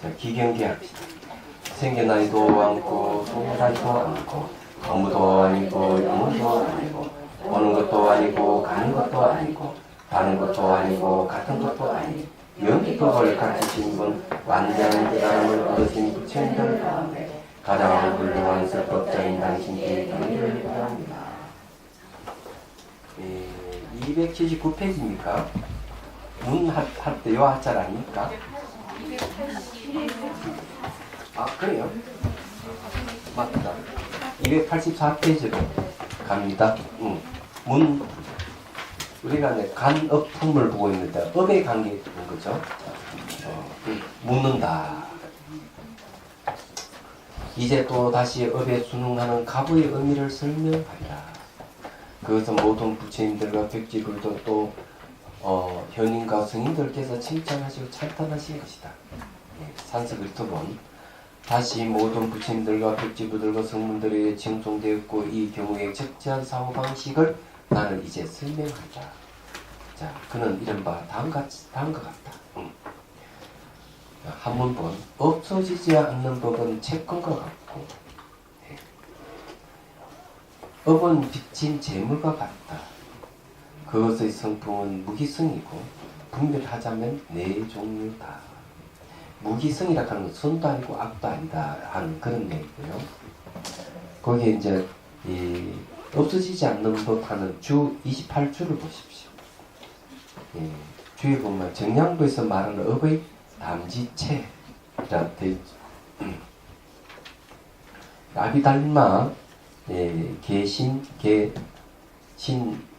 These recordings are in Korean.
자, 기경계 합시다. 생겨나지도 않고 소멸하지도 않고 아무도 아니고 영무도 아니고 오는 것도 아니고 가는 것도 아니고 다른 것도 아니고 같은 것도 아니고 영기법을 가르치신 분 완전한 깨달음을 얻으신 부처님들 가운데 가장 훌륭한 설법자인 당신께 경의를 표합니다. 279페이지입니까? 문 할 때 요 하자 아닙니까? 아, 그래요? 맞다. 284페이지로 갑니다. 문, 우리가 간업품을 보고 있는데, 업의 관계에 있는 거죠. 묻는다. 이제 또 다시 업에 순응하는 가부의 의미를 설명하리라. 그것은 모든 부처님들과 백지불도 또 현인과 성인들께서 칭찬하시고 찬탄하신 것이다. 산스크리트본 다시 모든 부처님들과 백지부들과 성문들에게 칭송되었고 이 경우에 적절한 사고방식을 나는 이제 설명하자. 자, 그는 이른바 다음과 같다. 한문본 없어지지 않는 법은 채권과 같고 업은 빚진 재물과 같다. 그것의 성품은 무기성이고 분별하자면 네 종류다. 무기성이라 하는 건 선도 아니고 악도 아니다 하는 그런 얘기고요. 거기에 이제 이 없어지지 않는 법 하는 주 28주를 보십시오. 주에 보면 정량부에서 말하는 업의 담지체라 되어 있죠. 아비달마 개신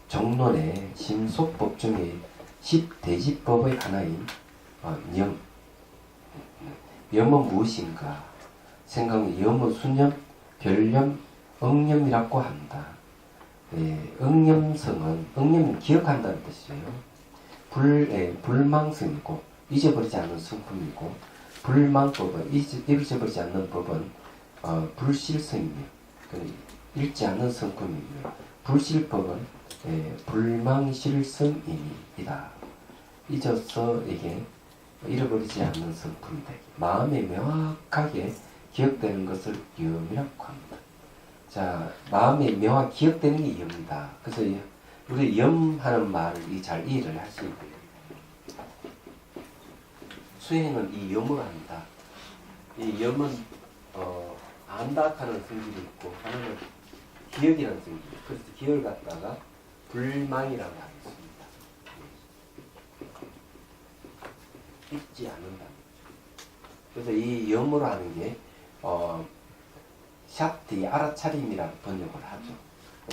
정론의 심속법 중에 10대지법의 하나인 염은 무엇인가? 생각은 염은 수념, 별념, 응념이라고 한다. 응념성은 응념은 기억한다는 뜻이에요. 불망성이고 잊어버리지 않는 성품이고 불망법은 잊어버리지 않는 법은 불실성이며 잃지 않는 성품이며 불실법은 불망실성이다. 잊어서 이게 잃어버리지 않는 성품이다. 마음에 명확하게 기억되는 것을 염이라고 합니다. 자, 마음에 명확히 기억되는 게 염이다. 그래서 우리 염하는 말을 잘 이해를 하셔야 돼요. 수행은 이 염을 한다. 이 염은 안다 하는 성질이 있고 하나는 기억이라는 성질이 있고 그래서 기억을 갖다가 불망이라고 하겠습니다. 잊지 않는다. 그래서 이 염으로 하는 게 샤티 알아차림이라고 번역을 하죠.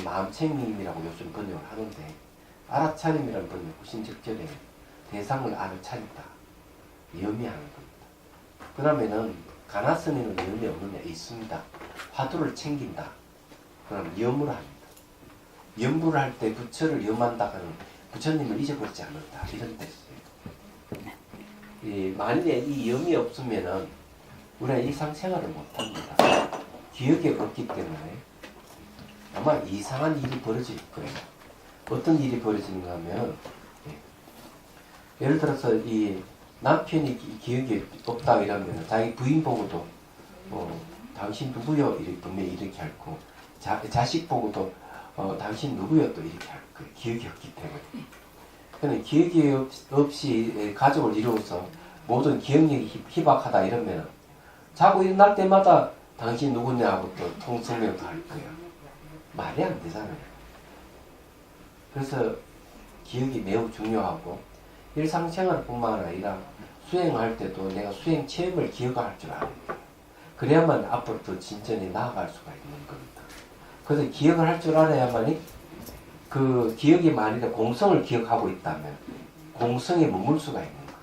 마음챙김이라고 요즘 번역을 하는데 알아차림이라는 번역 훨씬 적절해요. 대상을 알아차린다. 염이 하는 겁니다. 그러면은 가나스니는 염이 없느냐? 있습니다. 화두를 챙긴다. 그럼 염으로 합니다. 염불을 할 때 부처를 염한다 하는 부처님을 잊어버리지 않는다. 이런 뜻이에요. 만일에 이 염이 없으면은 우리가 일상생활을 못합니다. 기억이 없기 때문에 아마 이상한 일이 벌어질 거예요. 어떤 일이 벌어지는가 하면 예를 들어서 이 남편이 기억이 없다 이러면 자기 부인 보고도 당신 누구요? 이렇게 분명히 이렇게 할 거고 자식 보고도 당신 누구요? 또 이렇게 할 거예요. 기억이 없기 때문에. 그런데 기억이 없이 가족을 이루어서 모든 기억력이 희박하다 이러면 자고 일어날 때마다 당신 누구냐 하고 또 통성명도 할 거예요. 말이 안 되잖아요. 그래서 기억이 매우 중요하고 일상생활뿐만 아니라 수행할 때도 내가 수행 체험을 기억할 줄 알아야 돼요. 그래야만 앞으로 더 진전히 나아갈 수가 있는 겁니다. 그래서 기억을 할 줄 알아야만이 그 기억이 만일에 공성을 기억하고 있다면 공성에 머물 수가 있는 겁니다.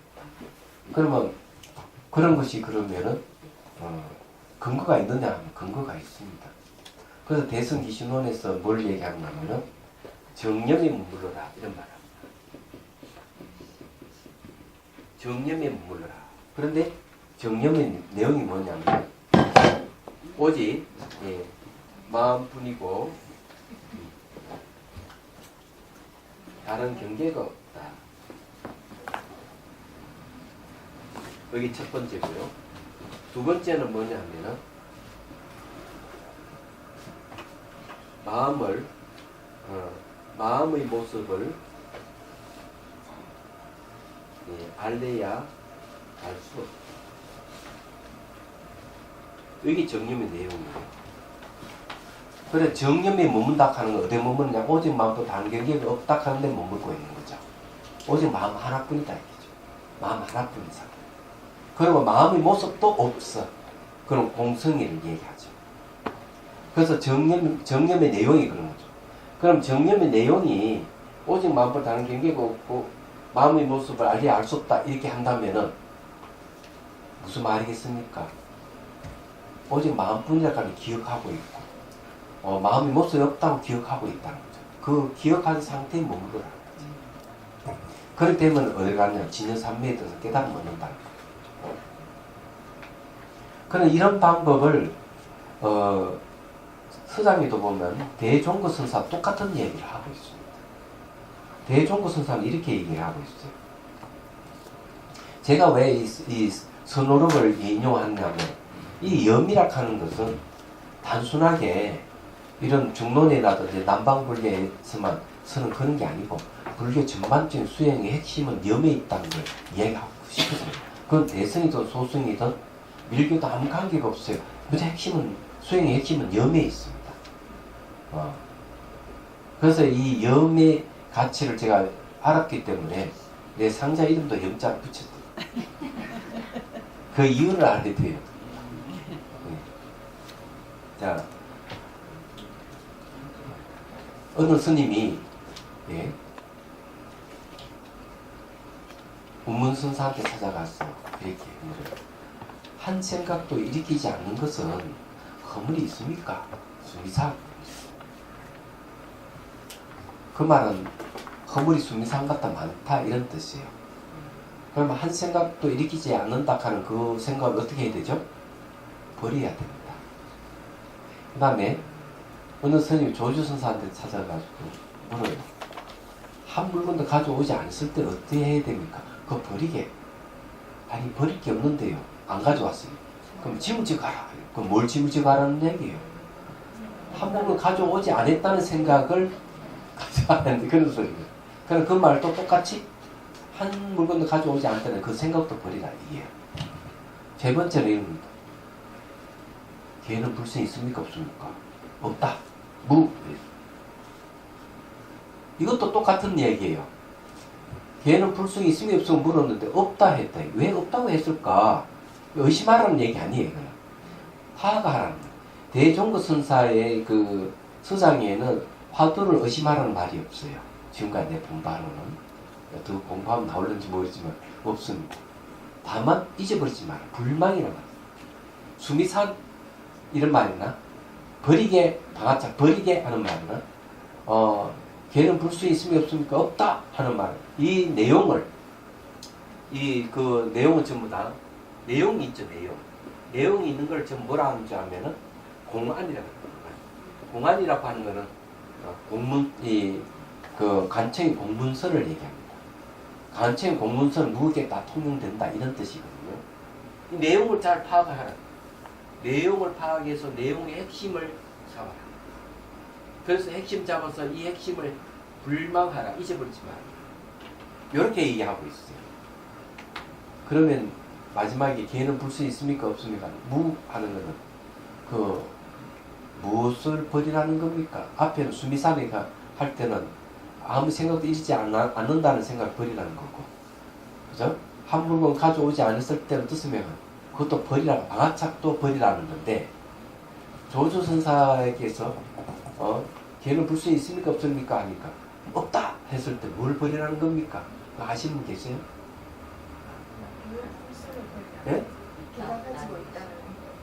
그러면 그런 것이 그러면은 근거가 있느냐 하면 근거가 있습니다. 그래서 대승기신론에서 뭘 얘기하냐면은 정념에 머물러라 이런 말을 합니다. 정념에 머물러라. 그런데 정념의 내용이 뭐냐면 오직 마음뿐이고 다른 경계가 없다. 여기 첫 번째고요. 두 번째는 뭐냐면은 마음의 모습을 알래야 알 수 없다. 이게 정념의 내용이에요. 그래 정념에 머문다 하는 건 어디에 머무느냐? 오직 마음도 다른 경계가 없다 하는 데 머물고 있는 거죠. 오직 마음 하나뿐이다 이거죠. 마음 하나뿐인 상태. 그리고 마음의 모습도 없어. 그럼 공성이를 얘기하죠. 그래서 정념의 내용이 그런 거죠. 그럼 정념의 내용이 오직 마음보다 다른 경계가 없고 마음의 모습을 알리야 알 수 없다 이렇게 한다면은 무슨 말이겠습니까? 오직 마음뿐이라는 걸 기억하고 있고 마음의 모습이 없다고 기억하고 있다는 거죠. 그 기억하는 상태에 머무르라는 거죠. 그렇게 되면 어디 가냐? 진여산매에 들어서 깨달음 얻는다는 거죠. 그런 이런 방법을 서장에도 보면 대종고선사 똑같은 얘기를 하고 있습니다. 대종고선사는 이렇게 얘기를 하고 있어요. 제가 왜 이 선호록을 인용하냐면 이 염이라 하는 것은 단순하게 이런 중론이라든지 남방불교에서만 쓰는 그런 게 아니고 불교 전반적인 수행의 핵심은 염에 있다는 걸 이야기하고 싶어요. 그건 대승이든 소승이든 밀교도 아무 관계가 없어요. 그저 수행의 핵심은 염에 있습니다. 그래서 이 염의 가치를 제가 알았기 때문에 내 상자 이름도 염자를 붙였어요. 그 이유를 알게 돼요. 자, 어느 스님이 운문선사한테 찾아가서 이렇게 물어요. 한 생각도 일으키지 않는 것은 허물이 있습니까? 수미상. 그 말은 허물이 수미상 같다 많다 이런 뜻이에요. 그러면 한 생각도 일으키지 않는다 하는 그 생각을 어떻게 해야 되죠? 버려야 됩니다. 그 다음에 어느 스님이 조주선사한테 찾아가지고 물어요. 한 물건도 가져오지 않았을 때 어떻게 해야 됩니까? 그거 버리게. 아니 버릴 게 없는데요. 안 가져왔어요. 그럼 짊어지고 가라. 그럼 뭘 짊어지고 가라는 얘기예요? 한 물건 가져오지 않았다는 생각을 가져가는데 그런 소리예요. 그럼 그 말도 똑같이 한 물건도 가져오지 않다는 그 생각도 버리라 이게요. 세 번째는 이겁니다. 개는 불성이 있습니까 없습니까? 없다. 무. 이것도 똑같은 얘기예요. 개는 불성이 있으면 없으면 물었는데 없다 했다. 왜 없다고 했을까? 의심하라는 얘기 아니에요. 그냥 파악하라는 거예요. 대종고선사의 그 서장에는 화두를 의심하라는 말이 없어요. 지금까지 내 본 바로는. 더 공부하면 나올는지 모르지만 없습니다. 다만 잊어버리지 마라. 불망이란 말. 수미산 이런 말이나 버리게 방아착 버리게 하는 말이나 걔는 불수에 있으면 없습니까? 없다 하는 말. 이 내용을 그 내용은 전부 다 내용이 있죠. 내용이 있는 걸 전부 뭐라 하는지 하면은 공안이라고 합니다. 공안이라고 하는 거는 공문 그 간청의 공문서를 얘기합니다. 간청의 공문서는 무엇에 다 통용된다 이런 뜻이거든요. 이 내용을 잘 파악하라. 내용을 파악해서 내용의 핵심을 잡아라. 그래서 핵심 잡아서 이 핵심을 불망하라. 잊어버리지 마라. 이렇게 얘기하고 있어요. 그러면 마지막에 개는 불수 있습니까 없습니까? 무 하는 거는 그 무엇을 버리라는 겁니까? 앞에는 수미산이가 할 때는 아무 생각도 일지 않는다는 생각을 버리라는 거고, 그죠? 한 물건 가져오지 않았을 때는 뜻이면 그것도 버리라는, 방아착도 버리라는 건데, 조주선사에게서 걔는 불수 있습니까 없습니까 하니까 없다 했을 때 뭘 버리라는 겁니까? 아시는 분 계세요? 예? 걔가 가지고 있다는,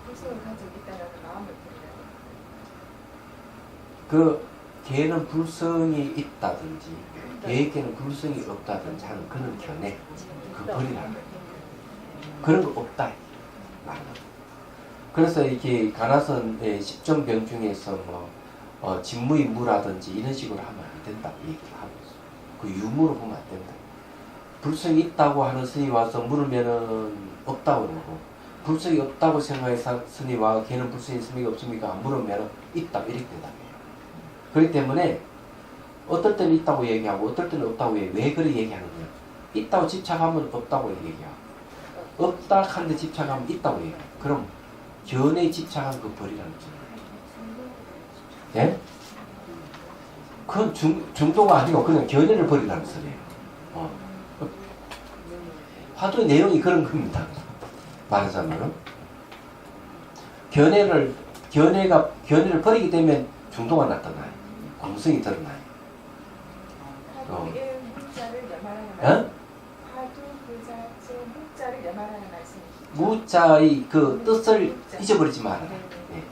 불성을 가지고 있다는 마음을 버리라는. 그 개는 불성이 있다든지 개에게는 불성이 없다든지 하는 그런 견해, 그 버리라는 그런 거 없다 말은. 그래서 이렇게 가나선의 10종병 중에서 직무임무라든지 이런 식으로 하면 안 된다 얘기를 하고 있어요. 그 유무로 보면 안 된다. 불성이 있다고 하는 스님이 와서 물으면은 없다고 그러고, 불성이 없다고 생각했으니 와 걔는 불성이 있습니까 없습니까? 안 물으면 있다 이렇게 대답해요. 그렇기 때문에 어떨 때는 있다고 얘기하고 어떨 때는 없다고 얘기해요. 왜 그렇게 얘기하느냐? 있다고 집착하면 없다고 얘기해요. 없다 하는데 집착하면 있다고 얘기해요. 그럼 견해에 집착한 그 버리라는 거죠. 예? 그건 중도가 아니고 그냥 견해를 버리라는 소리예요. 화두의 내용이 그런 겁니다. 말하자면 견해를 버리게 되면 중도가 나타나요. 공성이 드러나요. 화두의 무자를 염하라는 어? 말씀. 화두 그 자체 무자를 염하라는 말씀이시죠. 무자의 그 뜻을 무자. 잊어버리지 말아라. 네, 네. 예.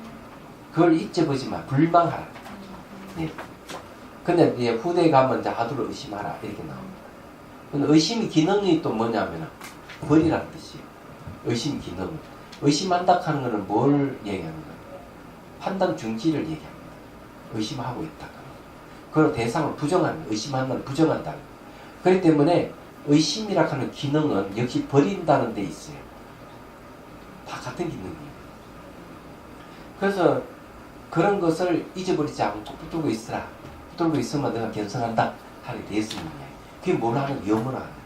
그걸 잊어버리지 마. 불망하라. 예. 근데 이제 후대에 가면 이제 하두를 의심하라 이렇게 나옵니다. 근데 의심의 기능이 또 뭐냐면 버리라는 뜻이에요. 의심 기능. 의심한다 하는 것은 뭘 얘기하는 거예요? 판단 중지를 얘기합니다. 의심하고 있다. 그리고 대상을 부정하는 거예요. 의심한다는 부정한다. 그렇기 때문에 의심이라 하는 기능은 역시 버린다는 데 있어요. 다 같은 기능이에요. 그래서 그런 것을 잊어버리지 않고 붙들고 있으라. 붙들고 있으면 내가 견성한다. 하게 되었습니다. 그게 뭘 하는? 염을 하는.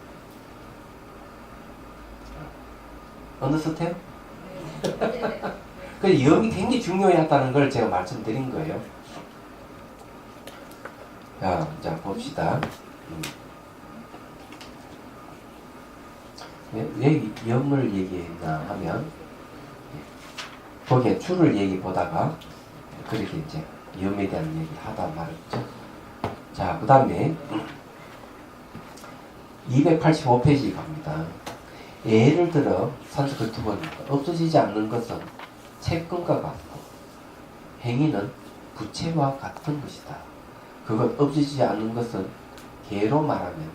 어느 스텝? 그 염이 굉장히 중요하다는 걸 제가 말씀드린 거예요. 자 봅시다. 왜 염을 얘기했나 하면 거기에 추를 얘기 보다가 그렇게 이제 염에 대한 얘기 하다 말았죠. 자, 그 다음에 285페이지 갑니다. 예를 들어 산수글 두 번입니다. 없어지지 않는 것은 채권과 같고 행위는 부채와 같은 것이다. 그것 없어지지 않는 것은 개로 말하면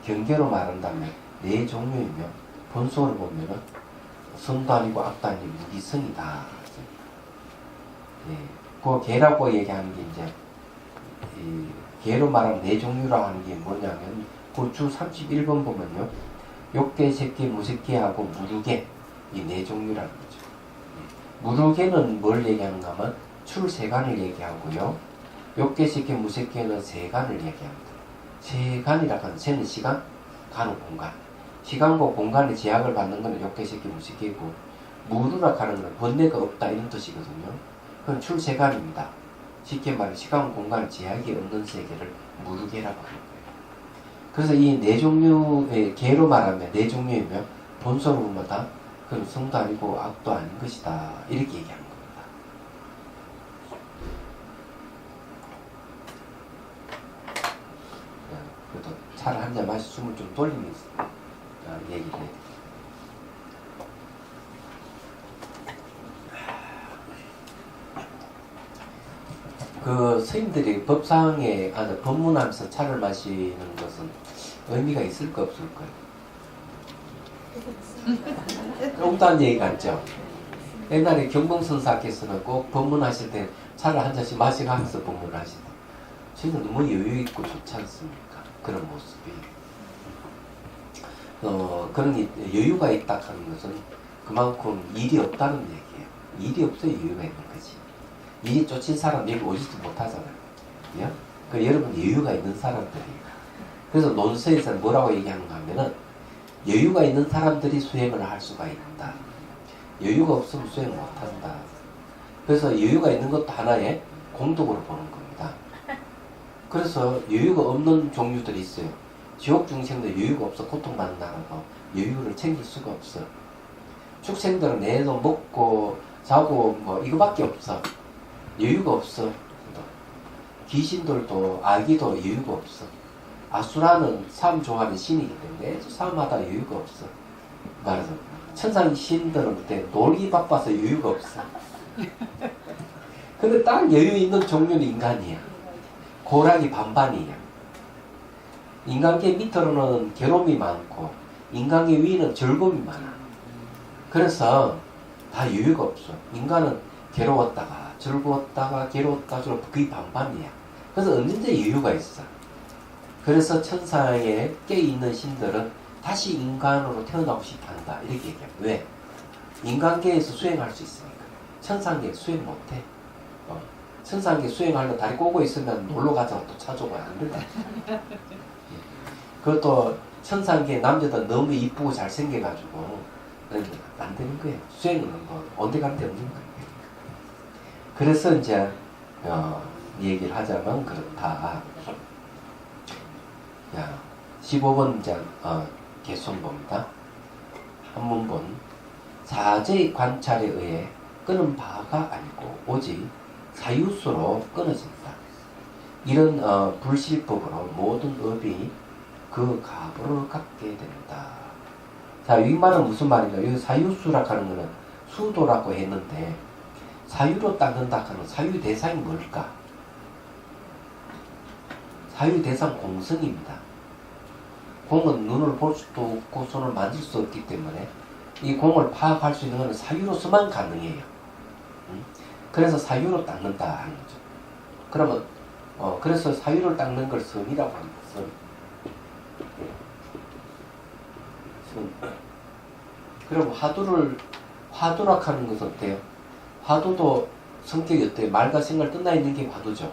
경계로 말한다면 네 종류이며 본성으로 보면은 선도 아니고 악도 아니고 무기성이다. 예, 그 개라고 얘기하는 게 이제 이 개로 말하면 네 종류라고 하는 게 뭐냐면 고추 31번 보면요. 욕개, 새끼, 무새끼하고 무르개 이 네 종류라는 거죠. 예. 무르개는 뭘 얘기하는가 하면 출세간을 얘기하고요. 욕개, 새끼, 무새끼는 세간을 얘기합니다. 세간이라 하는 세는 시간, 간은 공간. 시간과 공간의 제약을 받는 것은 욕개, 새끼, 무새끼고 무르라 하는 것은 번뇌가 없다 이런 뜻이거든요. 그건 출세간입니다. 쉽게 말해 시간, 공간 제약이 없는 세계를 무르개라고 하는 거예요. 그래서 이 네 종류의 개로 말하면 네 종류이면 본성으로 보면 다 그건 성도 아니고 악도 아닌 것이다 이렇게 얘기하는 겁니다. 그래도 차를 한 잔 마시 숨을 좀 돌리면서 얘기를 해야 돼요. 그 스님들이 법상에 법문하면서 차를 마시는 것은 의미가 있을까 없을까요? 옥단 얘기 같죠? 옛날에 경봉선사께서는 꼭 법문하실 때 차를 한 잔씩 마시면서 법문을 하시다. 진짜 너무 여유있고 좋지 않습니까? 그런 모습이. 그런 여유가 있다 하는 것은 그만큼 일이 없다는 얘기예요. 일이 없어야 여유가 있는 거지. 일이 쫓인 사람 여기 오지도 못하잖아요. 예? 그 여러분 여유가 있는 사람들이에요. 그래서 논서에서는 뭐라고 얘기하는가 하면은 여유가 있는 사람들이 수행을 할 수가 있다. 여유가 없으면 수행 못한다. 그래서 여유가 있는 것도 하나의 공덕으로 보는 겁니다. 그래서 여유가 없는 종류들이 있어요. 지옥 중생들 여유가 없어 고통받는다고 여유를 챙길 수가 없어. 축생들은 내도 먹고 자고 뭐 이거밖에 없어. 여유가 없어. 귀신들도 아기도 여유가 없어. 아수라는 싸움 좋아하는 신이기 때문에 싸움하다 여유가 없어. 말해서 천상 신들은 그때 놀기 바빠서 여유가 없어. 근데 딱 여유 있는 종류는 인간이야. 고락이 반반이야. 인간계 밑으로는 괴로움이 많고 인간계 위는 즐거움이 많아. 그래서 다 여유가 없어. 인간은 괴로웠다가 즐거웠다가 괴로웠다가 거의 반반이야. 그래서 언제든지 여유가 있어. 그래서 천사에 깨있는 신들은 다시 인간으로 태어나고 싶어 한다. 이렇게 얘기해요. 왜? 인간계에서 수행할 수 있으니까. 천상계 수행 못해. 천상계 수행하려 다리 꼬고 있으면 놀러 가자고 또 찾아오고 안 된다. 그것도 천상계 남자들 너무 이쁘고 잘생겨가지고 안 되는 거예요. 수행은 뭐 온데간데 없는 거예요. 그래서 이제 얘기를 하자면 그렇다. 야, 15번 이제 개선 봅니다. 한문본 사제의 관찰에 의해 끄는 바가 아니고 오직 사유수로 끊어진다. 이런 불실법으로 모든 업이 그 가부를 갖게 된다. 자, 이 말은 무슨 말인가? 이 사유수라 하는 거는 수도라고 했는데 사유로 닦는다 하는 사유 대상이 뭘까? 사유 대상 공성입니다. 공은 눈을 볼 수도 없고 손을 만질 수 없기 때문에 이 공을 파악할 수 있는 것은 사유로서만 가능해요. 그래서 사유로 닦는다 하는 거죠. 그러면 그래서 사유를 닦는 걸 선이라고 합니다. 선. 그리고 화두라 하는 것은 어때요? 화두도 성격이 어때요? 말과 생각을 끝나 있는 게 화두죠.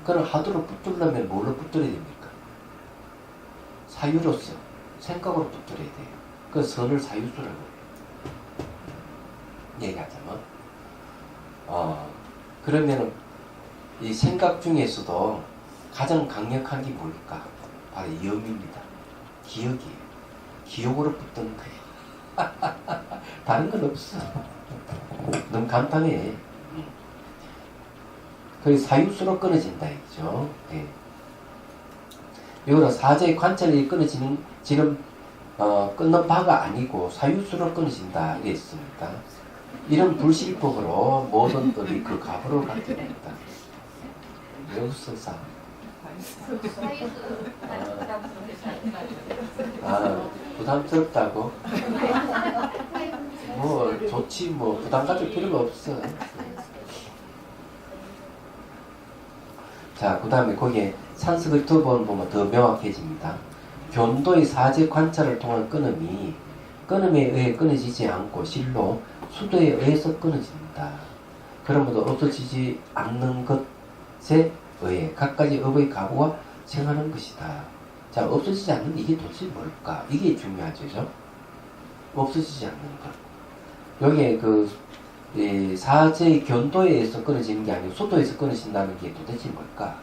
그럼 화두를 붙들려면 뭘로 붙들어야 됩니까? 사유로서 생각으로 붙들어야 돼요. 그 선을 사유수라고 해요. 얘기하자면 그러면은 이 생각 중에서도 가장 강력한 게 뭘까? 바로 염입니다. 기억이에요. 기억으로 붙드는 거예요. 다른 건 없어. 너무 간단해. 그래서 사유수로 끊어진다 이거죠. 네. 이거는 사제의 관찰이 끊어지는 지금 끊는 바가 아니고 사유수로 끊어진다 이랬습니다. 이런 불실법으로 모든 법이 그 가부를 갖게 됩니다. 여기서 부담스럽다고? 뭐 좋지 뭐 부담 가질 필요가 없어. 자, 그 다음에 거기에 산석을 두 번 보면 더 명확해집니다. 견도의 사제 관찰을 통한 끊음이 끊음에 의해 끊어지지 않고 실로 수도에 의해서 끊어진다. 그러므로 없어지지 않는 것에 의해 각가지 업의 가부가 생하는 것이다. 자, 없어지지 않는 이게 도대체 뭘까? 이게 중요하죠. 그죠? 없어지지 않는 것. 여기에 사제의 견도에 의해서 끊어지는 게 아니고 수도에서 끊어진다는 게 도대체 뭘까?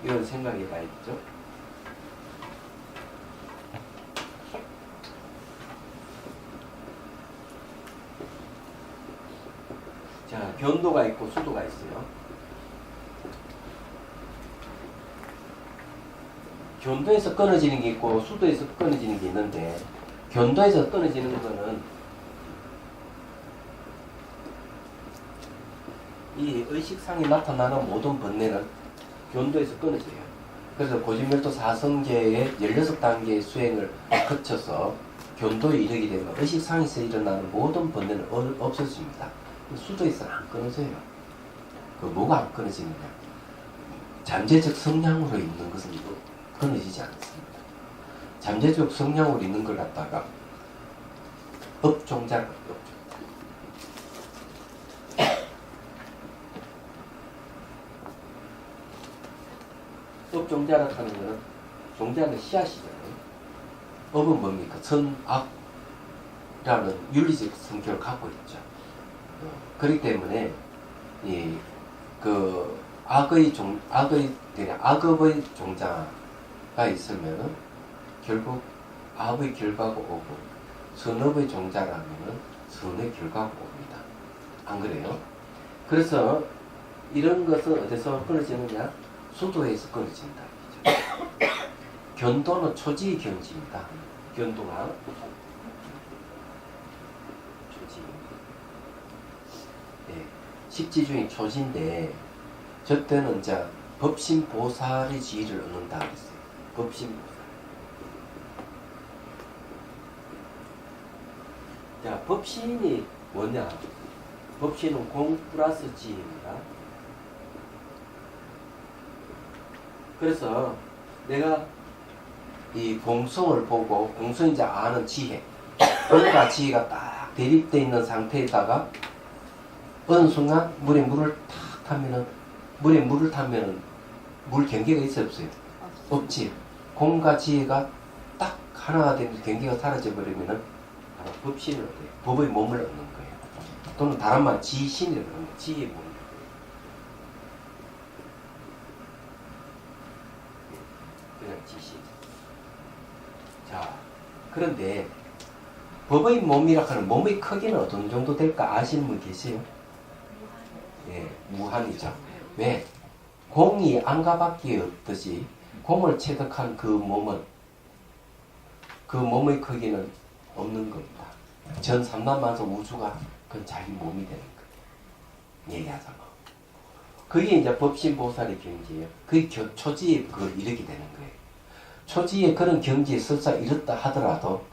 이런 생각해 봐야겠죠? 자, 견도가 있고 수도가 있어요. 견도에서 끊어지는 게 있고 수도에서 끊어지는 게 있는데 견도에서 끊어지는 거는 이 의식상에 나타나는 모든 번뇌는 견도에서 끊어져요. 그래서 고진멸도 4성계의 16단계의 수행을 거쳐서 견도에 이르게 되면 의식상에서 일어나는 모든 번뇌는 없어집니다. 수도에서는 안 끊어져요. 그 뭐가 안 끊어지느냐? 잠재적 성향으로 있는 것은 끊어지지 않습니다. 잠재적 성향으로 있는 걸 갖다가 업종자가 업종자라 하는 것은 종자는 씨앗이잖아요. 업은 뭡니까? 선악이라는 윤리적 성격을 갖고 있죠. 그렇기 때문에 악업의 종자가 있으면은 결국 악의 결과가 오고 선업의 종자라면은 선의 결과가 옵니다. 안 그래요? 그래서 이런 것은 어디서 끊어지느냐? 수도에서 끊어진다. 견도는 초지의 경지입니다. 견도가 초지. 네. 십지 중에 초지인데 저 때는 이제 법신보살의 지위를 얻는다 그랬어요. 법신보살. 자, 법신이 뭐냐? 법신은 공 플러스 지입니다. 그래서 내가 이 공성을 보고 공성이 이제 아는 지혜, 그러니까 지혜가 딱 대립돼 있는 상태에다가 어느 순간 물에 물을 탁 타면은 물에 물을 타면은 물 경계가 있어요 없어요? 없지. 공과 지혜가 딱 하나가 되면서 경계가 사라져 버리면은 바로 법신을 얻어요. 법의 몸을 얻는 거예요. 또는 다른 말 지신이라고 하는 거예요. 지혜의 몸. 그냥 지신. 자, 그런데 법의 몸이라 하는 몸의 크기는 어느 정도 될까 아시는 분 계세요? 예, 무한이죠. 왜? 공이 안가밖에 없듯이 공을 체득한 그 몸은 그 몸의 크기는 없는 겁니다. 전 삼라만서 우주가 그건 자기 몸이 되는 거예요. 얘기하자면. 그게 이제 법신보살의 경지예요. 그게 초지에 그걸 이르게 되는 거예요. 초지에 그런 경지에 설사 이렇다 하더라도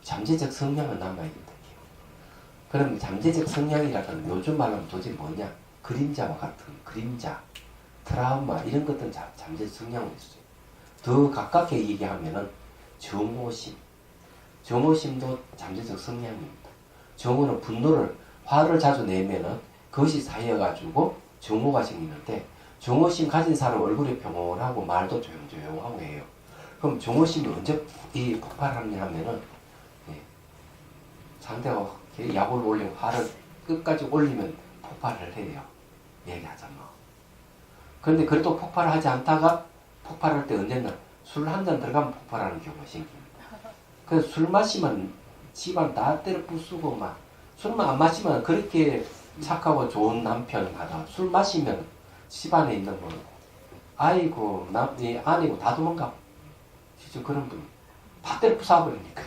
잠재적 성향은 남아있거든요. 그럼 잠재적 성향이라는 건 요즘 말로 하면 도대체 뭐냐? 그림자와 같은 그림자, 트라우마 이런 것들은 잠재적 성향으로 있어요. 더 가깝게 얘기하면은 정오심. 정오심도 잠재적 성향입니다. 정오는 분노를, 화를 자주 내면은 그것이 쌓여가지고 정오가 생기는데 정오심 가진 사람 얼굴이 평온하고 말도 조용조용하고 해요. 그럼 정오심이 언제 이 폭발하느냐 하면은 상대가 약을 올리면 화를 끝까지 올리면 폭발을 해요. 얘기하자면. 그런데 그래도 폭발을 하지 않다가 폭발할 때 언제나 술 한 잔 들어가면 폭발하는 경우가 생깁니다. 그래서 술 마시면 집안 다 때려 부수고 막 술만 안 마시면 그렇게 착하고 좋은 남편 하다 술 마시면 집안에 있는 뭐 아이고 아니고 다 도망가. 진짜 그런 분 다 때려 부숴버리니까.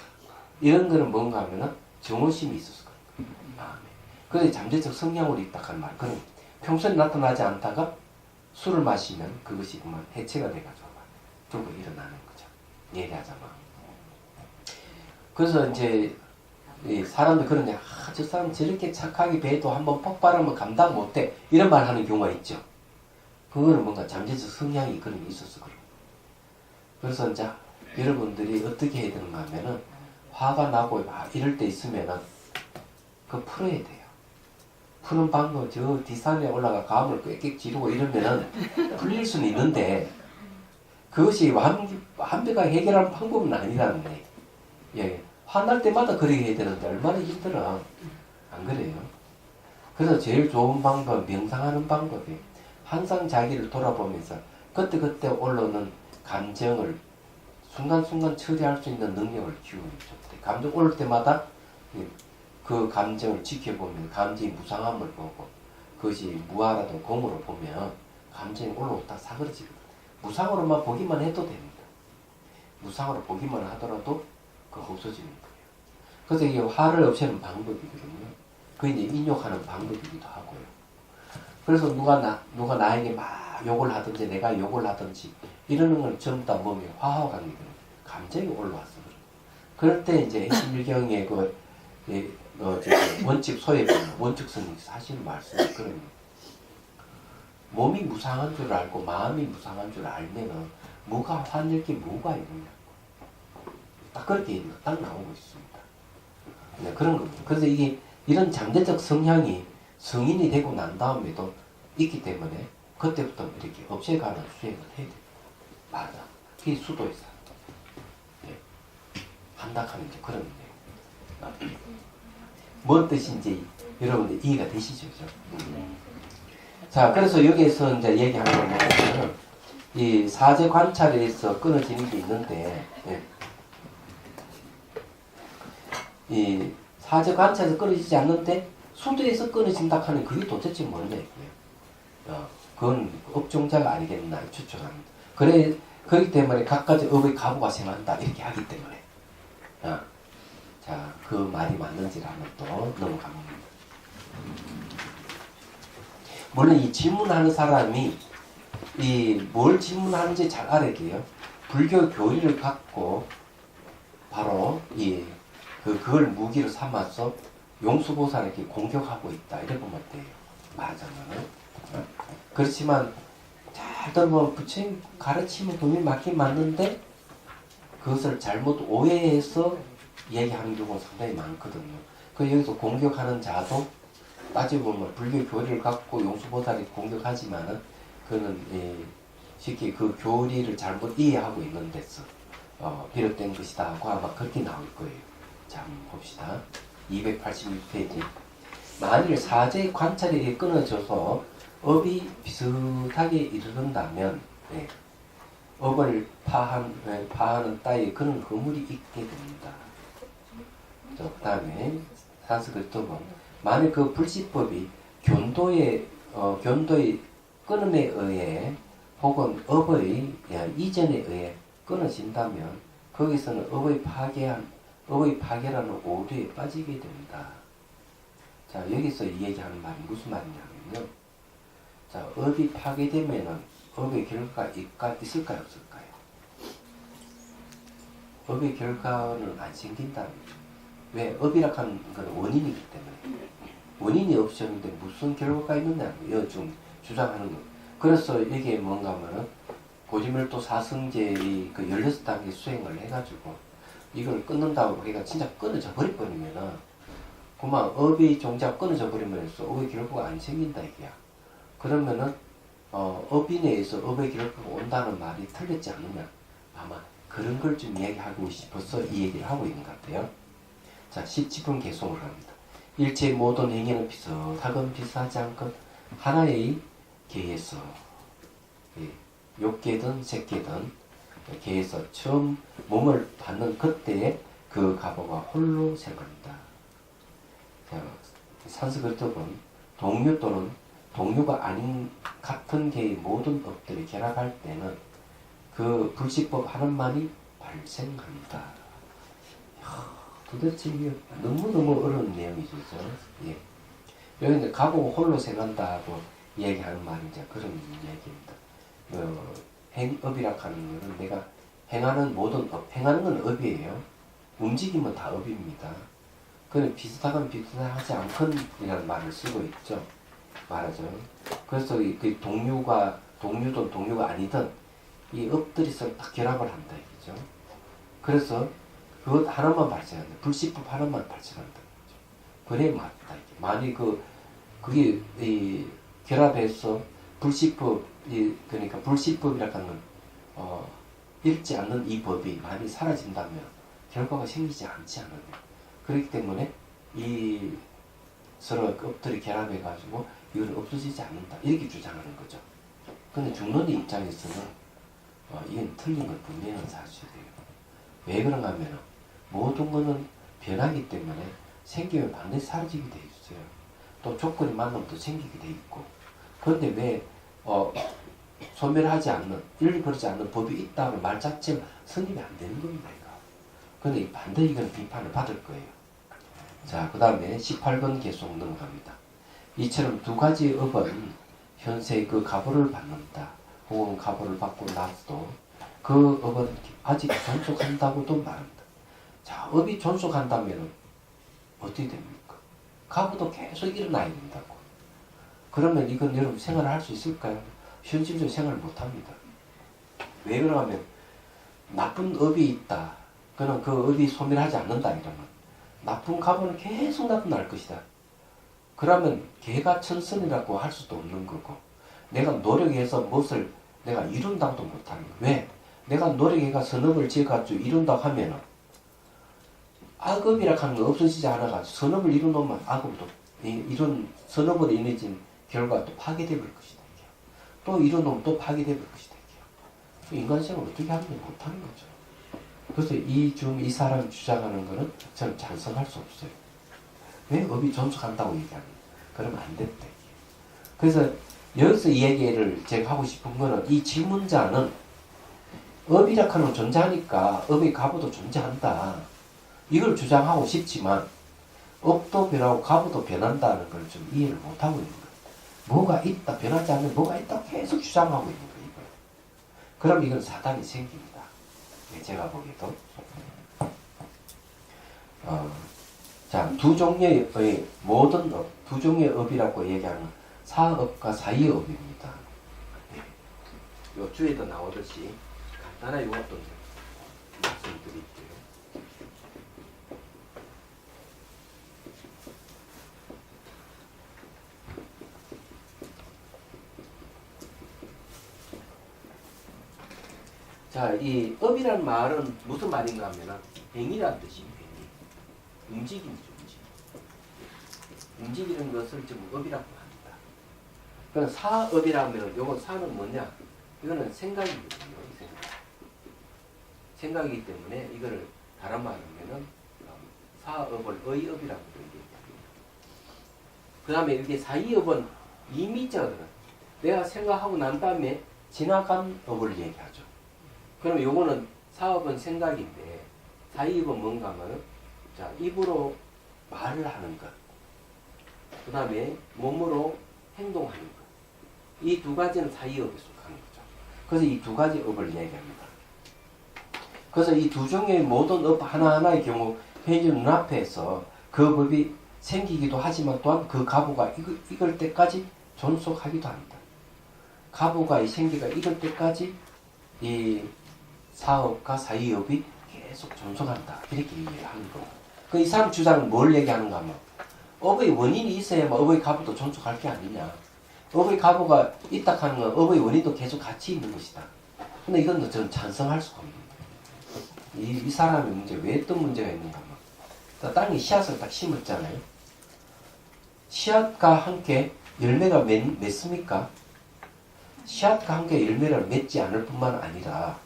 이런 거는 뭔가 하면은 정오심이 있어서 그런 거예요. 마음에. 그래서 잠재적 성향으로 있다 하는 말. 그럼 평소에 나타나지 않다가 술을 마시면 그것이 그만 해체가 돼가지고 들고 일어나는 거죠. 얘기하자면. 그래서 이제 사람들 그러냐. 저 사람 저렇게 착하게 배도 한번 폭발하면 감당 못해. 이런 말 하는 경우가 있죠. 그거는 뭔가 잠재적 성향이 그런 게 있어서 그래요. 그래서 이제 여러분들이 어떻게 해야 되는가 하면은 화가 나고 이럴 때 있으면은 그거 풀어야 돼요. 푸는 방법 저 뒷산에 올라가 감을 꽥꽥 지르고 이러면은 풀릴 수는 있는데 그것이 완벽하게 해결하는 방법은 아니라는 거예요. 예, 화날 때마다 그렇게 해야 되는데 얼마나 힘들어. 안 그래요? 그래서 제일 좋은 방법 명상하는 방법이 항상 자기를 돌아보면서 그때그때 올라오는 감정을 순간순간 처리할 수 있는 능력을 키우는 좋대. 감정 올 때마다 그 감정을 지켜보면 감정이 무상함을 보고 그것이 무아라도 공으로 보면 감정이 올라오다 사그러지거든. 무상으로만 보기만 해도 됩니다. 무상으로 보기만 하더라도 그거 없어지는 거예요. 그래서 이게 화를 없애는 방법이거든요. 그 이제 인욕하는 방법이기도 하고요. 그래서 누가 나에게 막 욕을 하든지 내가 욕을 하든지 이러는 걸 전부 다 몸에 화와 관계거든요. 감정이 올라와서 그럴 때 이제 핵심일경의 원칙 소에 보면 원칙성이 사실 말씀이 그런 몸이 무상한 줄 알고 마음이 무상한 줄 알면은 뭐가 화낼 게 뭐가 있느냐. 딱 그렇게 딱 나오고 있습니다. 네, 그런 겁니다. 그래서 이게 이런 잠재적 성향이 성인이 되고 난 다음에도 있기 때문에 그때부터 이렇게 없애가는 수행을 해야 돼요. 맞아. 그게 수도에서 한다하는 게 그런 거예요. 뭔 뜻인지 여러분들 이해가 되시죠? 자, 그래서 여기에서 이제 얘기하는 건 뭐냐면 이 사제 관찰에서 끊어지는 게 있는데 이 사제 관찰에서 끊어지지 않는데 수도에서 끊어진다 하는 그게 도대체 뭐냐 이거예요. 그건 업종자가 아니겠나 추측합니다. 그렇기 때문에 각가지 업의 가부가 생한다 이렇게 하기 때문에 자, 그 말이 맞는지를 한번 또 넘어갑니다. 물론 이 질문하는 사람이 이 뭘 질문하는지 잘 알아야 돼요. 불교 교리를 갖고 바로 그걸 무기로 삼아서 용수보살에게 공격하고 있다 이렇게 보면 돼요. 말하자면은. 그렇지만 잘 들어보면 부처님 가르치면 분명히 맞긴 맞는데 그것을 잘못 오해해서 얘기하는 경우가 상당히 많거든요. 그 여기서 공격하는 자도 따지고 보면 불교 교리를 갖고 용수보살이 공격하지만은 그는 쉽게 그 교리를 잘못 이해하고 있는 데서 비롯된 것이다 하고 아마 그렇게 나올 거예요. 자, 한번 봅시다. 286페이지. 만일 사제의 관찰이 끊어져서 업이 비슷하게 이르른다면 업을 파하는 따위 그런 허물이 있게 됩니다. 그 다음에 산스크리트어 만일 그 불시법이 견도의 끊음에 의해 혹은 업의 이전에 의해 끊어진다면 거기서는 업의 파괴라는 오류에 빠지게 됩니다. 자, 여기서 이 얘기하는 말이 무슨 말이냐면요. 자, 업이 파괴되면은 업의 결과가 있을까요, 없을까요? 업의 결과는 안 생긴답니다. 왜? 업이라 하는 건 원인이기 때문에. 원인이 없었는데 무슨 결과가 있느냐, 이거 좀 주장하는 거. 그래서 이게 뭔가 하면은 고지밀도 사성제의 그 16단계 수행을 해가지고 이걸 끊는다고 해가 진짜 끊어져 버리면은 그만 업이 종작 끊어져 버리면서 업의 결과가 안 생긴다 이게야. 그러면은 업인에 의해서 업의 결과가 온다는 말이 틀렸지 않느냐. 아마 그런 걸 좀 이야기하고 싶어서 이 얘기를 하고 있는 것 같아요. 자, 17분 개송을 합니다. 일체의 모든 행위는 비슷하건 비슷하지 않건 하나의 계에서 욕계든 색계든 계에서 처음 몸을 받는 그때에 그 가보가 홀로 생각합니다. 산스크리트어는 동류 또는 동류가 아닌 같은 계의 모든 업들이 결합할 때는 그 불식법 하나만이 발생합니다. 도대체 이게 너무너무 어려운 내용이죠. 예. 여기 이제 가보고 홀로 생각한다고 얘기하는 말이 이제 그런 얘기입니다. 행업이라 하는 것은 내가 행하는 모든 업, 행하는 건 업이에요. 움직임은 다 업입니다. 그는 비슷하건 비슷하지 않건이라는 말을 쓰고 있죠. 말하죠. 그래서 그 동류든 동류가 아니든 이 업들이 서로 딱 결합을 한다 이거죠. 그래서 그것 하나만 발생한다. 불식법 하나만 발생한다. 그래 맞다 이게. 만약 그게 이 결합해서 그러니까 불식법이라는 건 잃지 않는 이 법이 많이 사라진다면 결과가 생기지 않지 않느냐. 그렇기 때문에 이 서로 업들이 결합해가지고 이건 없어지지 않는다. 이렇게 주장하는 거죠. 근데 중론의 입장에서는 이건 틀린 건 분명한 사실이에요. 왜 그런가 하면 모든 것은 변하기 때문에 생기면 반드시 사라지게 돼 있어요. 또 조건이 맞으면 또 생기게 돼 있고. 그런데 왜 소멸하지 않는, 잃어버리지 않는 법이 있다는 말 자체가 성립이 안 되는 겁니다. 그런데 반드시 이건 비판을 받을 거예요. 자, 그 다음에 18번 계속 넘어갑니다. 이처럼 두 가지 업은 현세 그 가보를 받는다. 혹은 가보를 받고 나서도 그 업은 아직 존속한다고도 말합니다. 자, 업이 존속한다면 어떻게 됩니까? 가보도 계속 일어나야 된다고. 그러면 이건 여러분 생활을 할 수 있을까요? 현실적으로 생활을 못합니다. 왜 그러냐면 나쁜 업이 있다. 그는 그 업이 소멸하지 않는다 이러면 나쁜 가보는 계속 나타날 것이다. 그러면 개가 천선이라고 할 수도 없는 거고 내가 노력해서 무엇을 내가 이룬다고도 못하는 거예요. 왜? 내가 노력해가 선업을 지어가지고 이룬다고 하면은 악업이라 하는 거 없어지지 않아가지고 선업을 이루놓으면 악업도 이런 선업으로 인해진 결과가 또 파괴될 것이다. 또 이뤄놓으면 또 파괴될 것이다. 인간생을 어떻게 하는지 못하는 거죠. 그래서 이 사람이 주장하는 거는 저는 찬성할 수 없어요. 왜 업이 존속한다고 얘기하는 거예요? 그러면 안 됐다. 그래서 여기서 이 얘기를 제가 하고 싶은 거는 이 질문자는 업이라 하는 건 존재하니까 업의 가부도 존재한다. 이걸 주장하고 싶지만 업도 변하고 가부도 변한다는 걸 좀 이해를 못하고 있는 거예요. 뭐가 있다, 변하지 않는 뭐가 있다 계속 주장하고 있는 거예요. 이걸. 그럼 이건 사단이 생깁니다. 제가 보기에도. 자, 두 종류의 모든 업, 두 종류의 업이라고 얘기하는 사업과 사이업입니다. 요 주에도 나오듯이 간단하게 이것도 말씀드릴게요. 자, 이 업이라는 말은 무슨 말인가 하면은 행위란 뜻이에요. 행위. 움직임이죠. 움직이는 것을 좀 업이라고 합니다. 그럼 사업이라면 요거 사는 뭐냐? 이거는 생각이거든요. 생각이기 때문에 이거를 다른 말로 하면은 사업을 의업이라고도 얘기합니다. 그 다음에 이렇게 사이업은 이미적으로 내가 생각하고 난 다음에 지나간 업을 얘기하죠. 그럼 요거는 사업은 생각인데 사이업은 뭔가 하면 자, 입으로 말을 하는 것. 그 다음에 몸으로 행동하는 것. 이 두 가지는 사이업에 속하는 거죠. 그래서 이 두 가지 업을 얘기합니다. 그래서 이 두 종의 모든 업 하나하나의 경우 현재 눈앞에서 그 법이 생기기도 하지만 또한 그 가부가 익을 때까지 존속하기도 합니다. 가부가 이 생기가 익을 때까지 이 사업과 사이업이 계속 존속한다. 이렇게 얘기를 하는 거고. 그 이 사람 주장은 뭘 얘기하는가 하면 업의 원인이 있어야만 업의 가부도 존속할 게 아니냐. 업의 가부가 있다 하는 건 업의 원인도 계속 같이 있는 것이다. 근데 이건 저는 찬성할 수가 없는 거예요. 이 사람의 문제, 왜 어떤 문제가 있는가 하면 땅에 씨앗을 딱 심었잖아요. 씨앗과 함께 열매가 맺습니까? 씨앗과 함께 열매를 맺지 않을 뿐만 아니라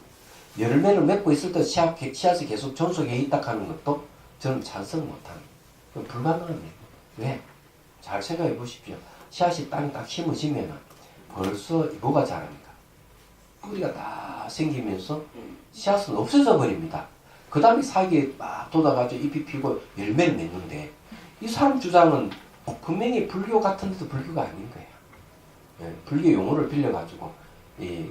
열매를 맺고 있을 때 씨앗이 계속 존속해 있다 하는 것도 저는 찬성 못합니다. 불가능합니다. 왜? 잘 생각해 보십시오. 씨앗이 땅에 딱 심어지면 벌써 뭐가 자랍니까? 뿌리가 다 생기면서 씨앗은 없어져 버립니다. 그 다음에 사기에 막 돋아가지고 잎이 피고 열매를 맺는데 이 사람 주장은 분명히 불교 같은 데도 불교가 아닌 거예요. 예, 불교 용어를 빌려가지고 이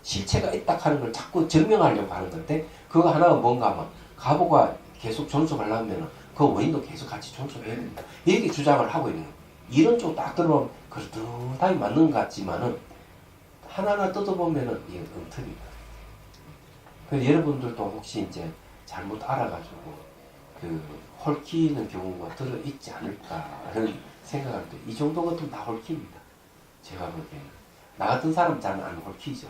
실체가 있다 하는 걸 자꾸 증명하려고 하는 건데 그거 하나가 뭔가 하면 가보가 계속 존속하려면 그 원인도 계속 같이 존속해야 된다. 이렇게 주장을 하고 있는 거예요. 이런 쪽 딱 들어보면 그렇듯하게 맞는 것 같지만은 하나하나 뜯어보면은 이게 엉터리다. 그래서 여러분들도 혹시 이제 잘못 알아가지고 그 헐키는 경우가 들어있지 않을까라는 생각할 때 이 정도 같으면 다 헐킵니다. 제가 보기에는. 나 같은 사람 잘 안 헐키죠.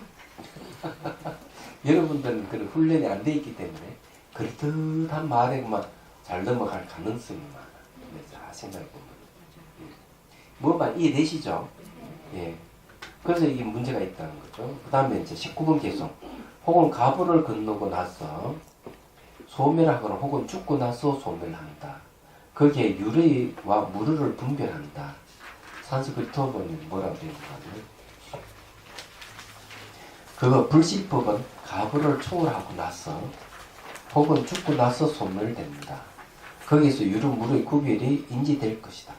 여러분들은 그런 훈련이 안 돼 있기 때문에 그렇듯한 말에만 잘 넘어갈 가능성이 많아. 자, 생각해보면. 뭐만 이해되시죠? 예. 그래서 이게 문제가 있다는 거죠. 그 다음에 이제 19번 개송. 혹은 가부를 건너고 나서 소멸하거나 혹은 죽고 나서 소멸한다. 거기에 유래와 무르를 분별한다. 산스크리트어는 뭐라고 되어 있는가요? 그거 불시법은 가부를 초월하고 나서 혹은 죽고 나서 소멸됩니다. 거기서 유르 무르의 구별이 인지될 것이다.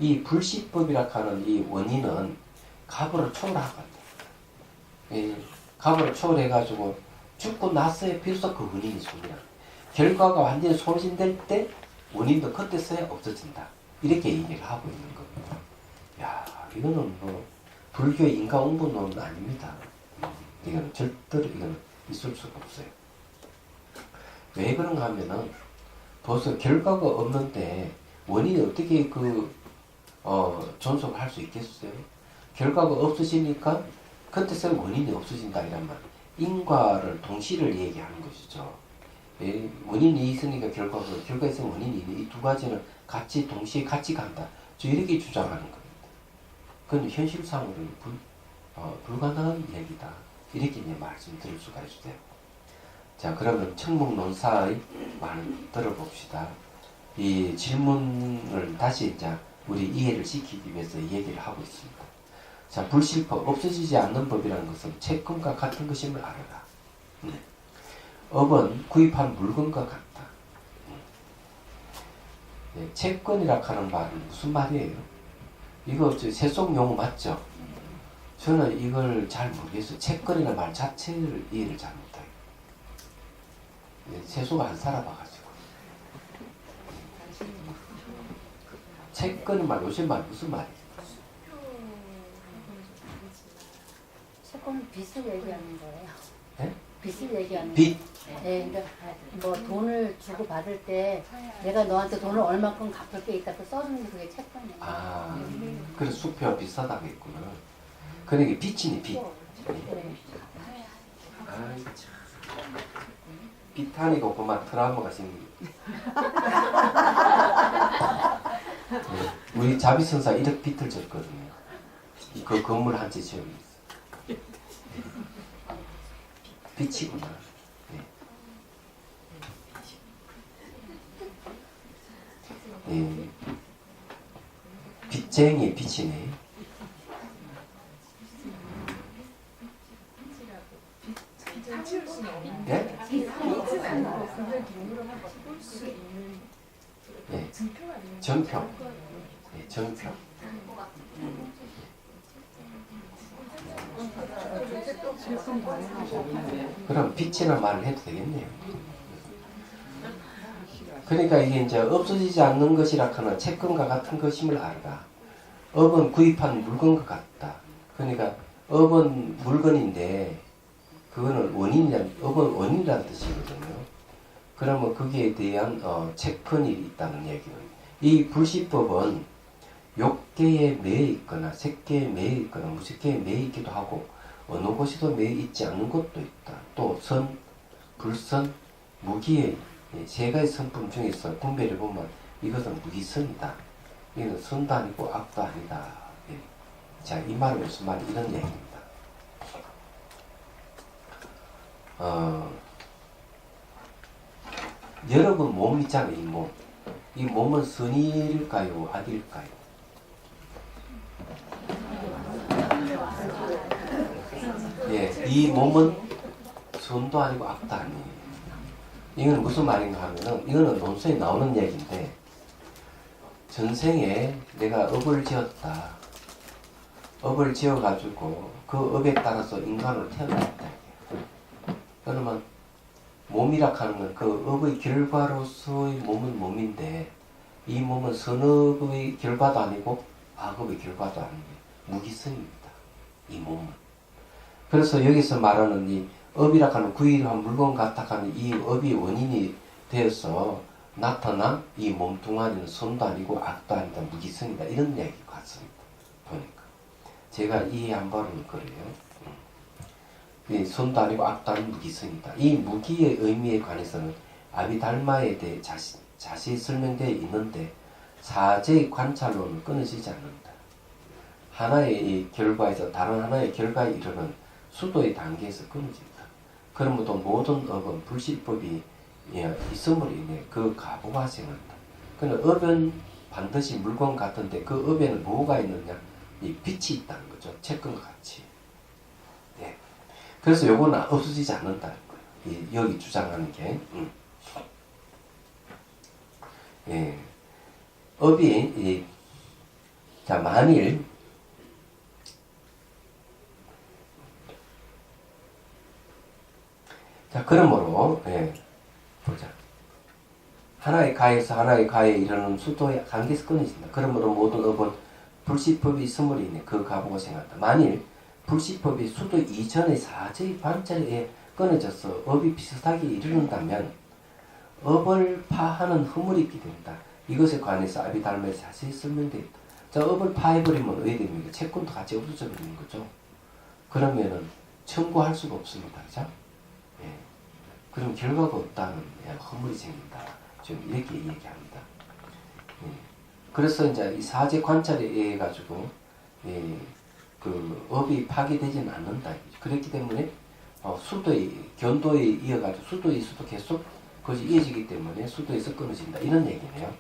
이 불시법이라 하는 이 원인은 가부를 초월하거든요. 가부를 초월해가지고 죽고 나서야 비로소 그 원인이 소멸합니다. 결과가 완전히 소진될 때 원인도 그때서야 없어진다. 이렇게 얘기를 하고 있는 겁니다. 야, 이거는 뭐 불교의 인과응보론은 아닙니다. 이거는 절대로 이거는 있을 수가 없어요. 왜 그런가 하면은 벌써 결과가 없는데 원인이 어떻게 존속을 할 수 있겠어요? 결과가 없어지니까 그때서 원인이 없어진다 이란 말. 인과를 동시를 얘기하는 것이죠. 원인이 있으니까 결과가 있으면 원인이 있는 이 두 가지는 같이 동시에 같이 간다. 저 이렇게 주장하는 겁니다. 그건 현실상으로는 불가능한 얘기다. 이렇게 이제 말씀드릴 수가 있어요. 자, 그러면 청목논사의 말을 들어봅시다. 이 질문을 다시 이제 우리 이해를 시키기 위해서 얘기를 하고 있습니다. 자, 불실법, 없어지지 않는 법이라는 것은 채권과 같은 것임을 알아라. 업은 구입한 물건과 같다. 채권이라 하는 말은 무슨 말이에요? 이거 세속 용어 맞죠? 저는 이걸 잘 모르겠어요. 채권이라는 말 자체를 이해를 잘 못해요. 세속 안 살아봐가지고. 채권은 말, 요새 말 무슨 말이에요? 채권은 빚을 얘기하는 거예요. 네? 빚을 얘기하는 빚? 거예요. 네, 그러니까 뭐 돈을 주고 받을 때 내가 너한테 돈을 얼마큼 갚을 게 있다고 써주는 게 그게 채권이에요. 아, 그래서 수표가 비싸다고 했구나. 그러니까 빚이니 빚. 네. 아이 참. 비탄이고 그만 트라우마가 생깁니다. 네, 우리 자비선사 1억 비틀 줬거든요. 그 건물 한 채 지어있어. 빛이구나. 네. 네. 빚쟁이의 빛이네. 치울 수는 없는 네? 빛은 아니고 그걸 돈으로 바꿀 수 있는 네. 증표가 있는 정표. 네, 정표. 그럼 빛이란 말을 해도 되겠네요. 그러니까 이게 이제 없어지지 않는 것이라 하는 채권과 같은 것임을 알아라. 업은 구입한 물건과 같다. 그러니까 업은 물건인데 그거는 업은 원인이라는 뜻이거든요. 그러면 거기에 대한 채권이 있다는 얘기는 이 불시법은 욕계에 매여 있거나 색계에 매여 있거나 무색계에 매여 있기도 하고 어느 곳에도 매여 있지 않는 것도 있다. 또 선, 불선, 무기의 세 가지 선품 중에서 분별해 보면 이것은 무기선이다. 이건 선도 아니고 악도 아니다. 예. 자, 이 말은 무슨 말이 이런 얘기입니다. 여러분 몸 있잖아요. 이 몸. 이 몸은 선일까요? 악일까요? 예, 이 몸은 선도 아니고 악도 아니에요. 이건 무슨 말인가 하면은 이거는 논술에 나오는 얘기인데 전생에 내가 업을 지었다. 업을 지어가지고 그 업에 따라서 인간으로 태어났다. 그러면 몸이라 하는 건 그 업의 결과로서의 몸은 몸인데 이 몸은 선업의 결과도 아니고 악업의 결과도 아닌 무기성입니다. 이 몸은. 그래서 여기서 말하는 이 업이라 하는 구일한 물건 같아 하는 이 업이 원인이 되어서 나타난 이 몸뚱아리는 선도 아니고 악도 아니다. 무기성이다. 이런 얘기 같습니다. 보니까. 제가 이해한 바로는 그래요. 이 선도 아니고 악도 아닌 무기성이다. 이 무기의 의미에 관해서는 아비달마에 대해 자세히 설명되어 있는데 사제의 관찰로는 끊어지지 않는다. 하나의 이 결과에서 다른 하나의 결과에 이르는 수도의 단계에서 끊어진다. 그러므로 모든 업은 불실법이 있음으로 인해 그 가부가 생한다. 그러나 업은 반드시 물건 같은데 그 업에는 뭐가 있느냐? 이 빛이 있다는 거죠. 채권과 같이. 네. 그래서 요거는 없어지지 않는다는 거예요. 여기 주장하는 게. 예. 업이 자 만일 자 그러므로 보자. 하나의 가에서 하나의 가에 이르는 수도의 관계에서 끊어진다. 그러므로 모든 업은 불시법이 있음으로 인해 그 가부가 생겼다. 만일 불시법이 수도 이전의 사제의 관찰에 끊어져서 업이 비슷하게 이르는다면 업을 파하는 허물이 있게 된다. 이것에 관해서 아비달마에서 자세히 설명되어 있다. 자, 업을 파해버리면 어떻게 됩니까? 채권도 같이 없어져 버리는 거죠. 그러면은 청구할 수가 없습니다. 그죠? 예. 그럼 결과가 없다는 허물이 생긴다. 좀 이렇게 얘기합니다. 예. 그래서 이제 이 사제 관찰에 의해 가지고 그 업이 파괴되지는 않는다. 그렇기 때문에 수도의 견도에 이어가지고 수도 계속 그것이 이어지기 때문에 수도에서 끊어진다. 이런 얘기네요.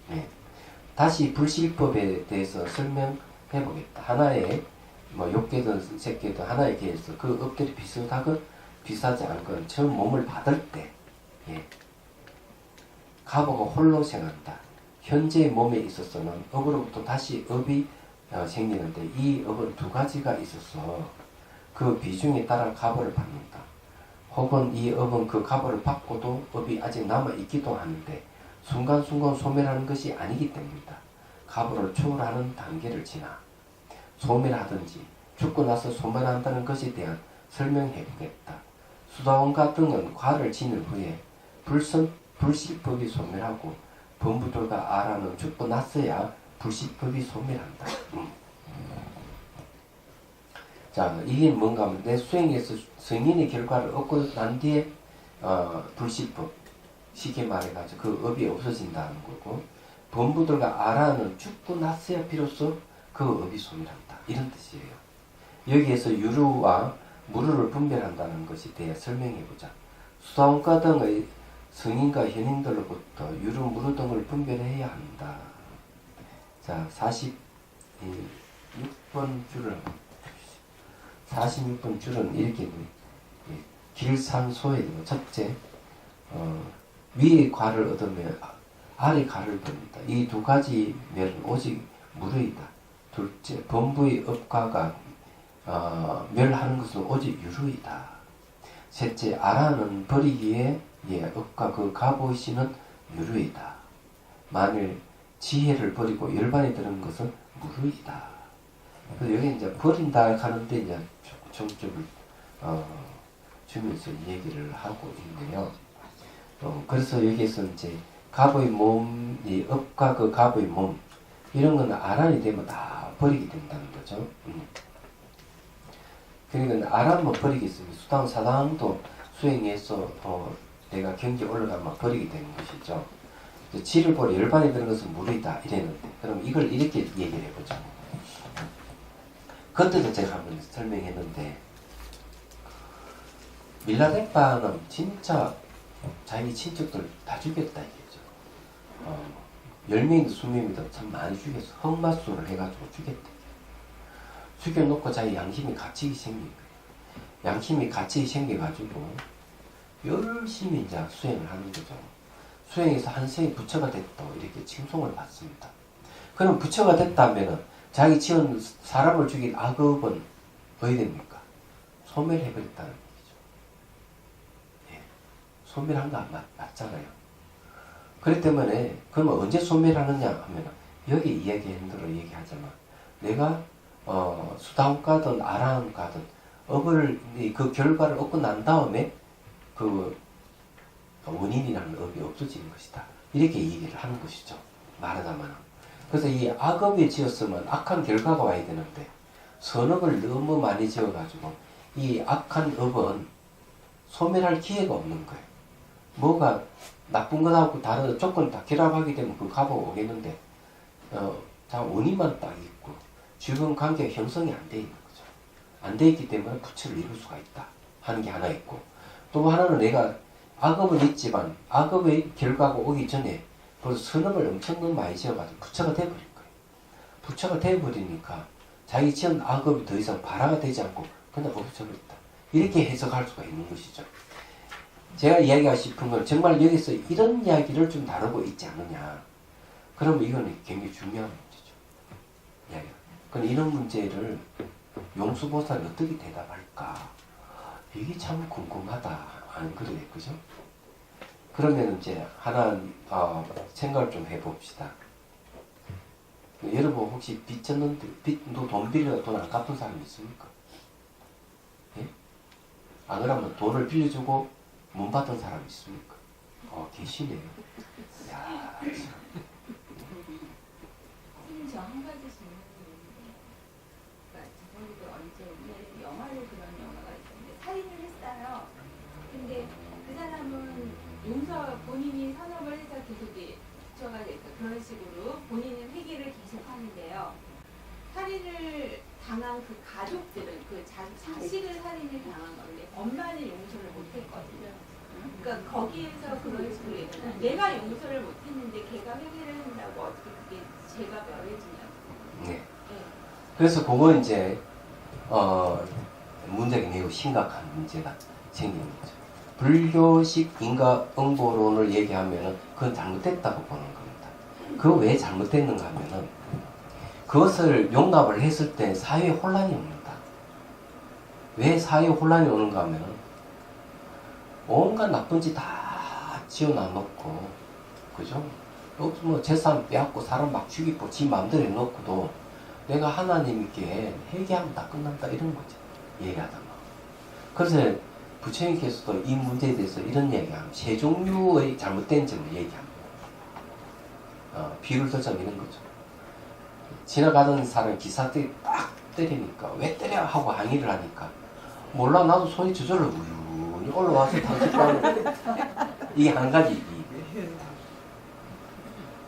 네. 다시 불실법에 대해서 설명해 보겠다. 하나의 욕계든 색계든 하나의 계에서 그 업들이 비슷하건 비슷하지 않건 처음 몸을 받을 때 가보가 홀로 생한다. 현재의 몸에 있어서는 업으로부터 다시 업이 생기는데 이 업은 두 가지가 있어서 그 비중에 따라 가보를 받는다. 혹은 이 업은 그 가보를 받고도 업이 아직 남아있기도 하는데 순간순간 소멸하는 것이 아니기 때문이다. 가보를 초월하는 단계를 지나 소멸하든지 죽고 나서 소멸한다는 것에 대한 설명해 보겠다. 수다원과 등은 과를 지는 후에 불실법이 소멸하고 범부들과 아라는 죽고 났어야 불실법이 소멸한다. 자, 이게 뭔가 하면 내 수행에서 승인의 결과를 얻고 난 뒤에 불시법, 쉽게 말해가지고 그 업이 없어진다는 거고, 범부들과 아라는 죽고 났어야 비로소 그 업이 소멸한다, 이런 뜻이에요. 여기에서 유루와 무루를 분별한다는 것에 대해 설명해보자. 수다원가 등의 성인과 현인들로부터 유루, 무루 등을 분별해야 한다. 자, 46번 줄을 46번 줄은 이렇게 길상소에 첫째, 위의 과를 얻으면 아래 과를 얻는다. 이 두 가지 멸은 오직 무르이다. 둘째, 범부의 업과가 멸하는 것은 오직 유루이다. 셋째, 아라는 버리기에 업과 그 가보이시는 유루이다. 만일 지혜를 버리고 열반이 드는 것은 무루이다. 그래서 여기 이제 버린다 하는데 이제 점점을 주면서 얘기를 하고 있는데요. 그래서 여기에서 이제 갑의 몸, 이 업과 그 갑의 몸, 이런 거는 아란이 되면 다 버리게 된다는 거죠. 그러니까 아란만 버리겠으면 수당, 사당도 수행해서 내가 경기 올라가면 버리게 되는 것이죠. 지를 보려 열반이 되는 것은 무리다 이랬는데, 그럼 이걸 이렇게 얘기를 해보죠. 그때도 제가 한번 설명했는데, 밀라데파는 진짜 자기 친척들 다 죽였다 이거죠. 10명이든 20명이든 참 많이 죽였어. 흑마수를 해가지고 죽였대. 죽여놓고 자기 양심이 갇히기 생긴 거예요. 양심이 갇히기 생겨가지고 열심히 이제 수행을 하는 거죠. 수행해서 한생이 부처가 됐다 이렇게 칭송을 받습니다. 그럼 부처가 됐다면은 자기 지은 사람을 죽인 악업은 어디 됩니까? 소멸해버렸다는 얘기죠. 예. 소멸한 거 맞잖아요. 그렇기 때문에 그러면 언제 소멸하느냐 하면 여기 이야기한 대로 얘기하자면 내가 수다원가든 아라한가든 업을 그 결과를 얻고 난 다음에 그 원인이라는 업이 없어지는 것이다. 이렇게 얘기를 하는 것이죠. 말하자면. 그래서 이 악업이 지었으면 악한 결과가 와야 되는데 선업을 너무 많이 지어가지고 이 악한 업은 소멸할 기회가 없는 거예요. 뭐가 나쁜 것하고 다른 조건 다 결합하게 되면 그 값이 오겠는데 자 원인만 딱 있고 주변 관계가 형성이 안 돼 있는 거죠. 안 돼 있기 때문에 부처를 이룰 수가 있다 하는 게 하나 있고, 또 하나는 내가 악업은 있지만 악업의 결과가 오기 전에 벌써 선업을 엄청 많이 지어가지고 부처가 돼버린 거예요. 부처가 돼버리니까 자기 지은 악업이 더 이상 발화가 되지 않고 그냥 없어버렸다. 이렇게 해석할 수가 있는 것이죠. 제가 이야기하고 싶은 건 정말 여기서 이런 이야기를 좀 다루고 있지 않느냐. 그러면 이거는 굉장히 중요한 문제죠. 이야기가. 그럼 이런 문제를 용수보살이 어떻게 대답할까? 이게 참 궁금하다. 안 그래요? 그죠? 그러면 이제 하나 생각을 좀 해봅시다. 여러분 혹시 빚 졌는데 돈 빌려 돈 안 갚은 사람 있습니까? 예? 안 그러면 돈을 빌려주고 못 받은 사람 있습니까? 계시네요. 야, 저 한 가지 질문이 있는데, 그러니까 저번에도 언제 영화로 그런 영화가 있었는데 살인을 했어요. 근데 그 사람은 본인이 선업을 해서 계속 부처가 됐다 그런 식으로 본인은 회개를 계속 하는데요. 살인을 당한 그 가족들은 그 자식을 살인을 당한 건데 엄마는 용서를 못했거든요. 그러니까 거기에서 그런 식으로 얘기하는, 내가 용서를 못했는데 걔가 회개를 한다고 어떻게 그게 죄가 멸해지냐고. 네. 네. 그래서 그거 이제 문제가 매우 심각한 문제가 생기는 거죠. 불교식 인과응보론을 얘기하면은 그건 잘못됐다고 보는 겁니다. 그거 왜 잘못됐는가 하면은 그것을 용납을 했을 때 사회에 혼란이 옵니다. 왜 사회에 혼란이 오는가 하면은 온갖 나쁜 짓 다 지어놔놓고, 그죠? 뭐 재산 빼앗고 사람 막 죽이고 지 마음대로 해놓고도 내가 하나님께 회개하면 다 끝난다 이런 거죠. 얘기하다가. 그래서 부처님께서도 이 문제에 대해서 이런 얘기합니다. 세 종류의 잘못된 점을 얘기합니다. 비유를 들자면 이런 거죠. 지나가던 사람 기사들이 딱 때리니까 왜 때려 하고 항의를 하니까 몰라 나도 손이 저절로 우유니 올라와서 당직하는 이게 한 가지 이익.